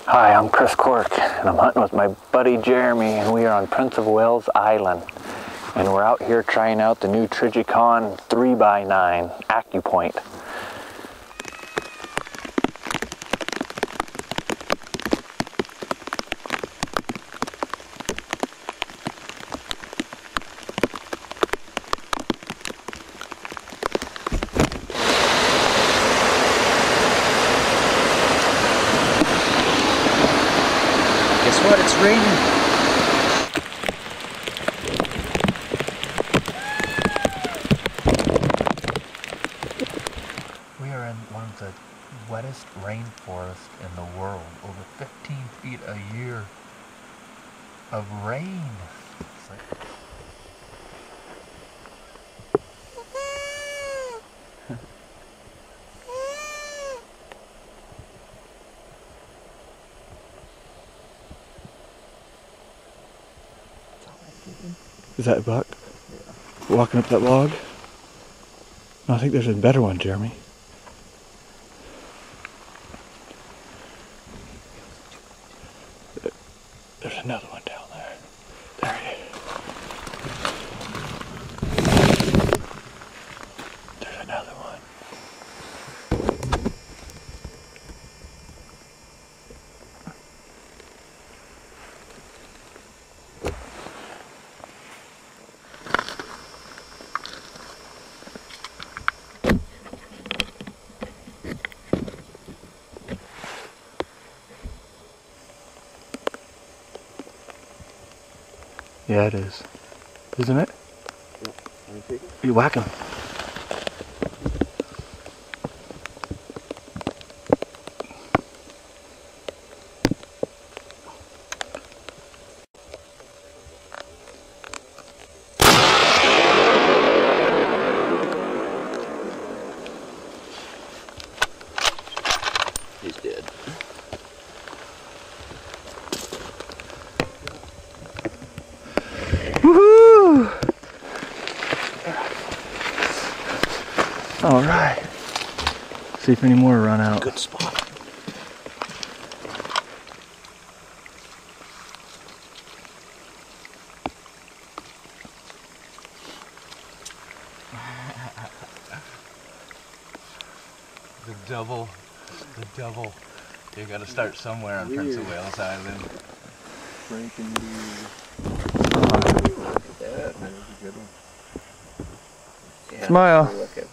Hi, I'm Chris Cork, and I'm hunting with my buddy Jeremy, and we are on Prince of Wales Island. And we're out here trying out the new Trigicon 3x9 AccuPoint. Guess what? It's raining. We are in one of the wettest rainforests in the world. Over 15 feet a year of rain. It's like... Is that a buck? Yeah. Walking up that log? No, I think there's a better one, Jeremy. There's another one down there. There he is. There's another one. Yeah, it is. Isn't it? Yeah. Can you take it? You whack him. He's dead. Woohoo! All right. See if any more run out. Good spot. The double. You gotta start somewhere on Prince of Wales Island. Breaking Look at that, that was a good one. Yeah, Smile. look at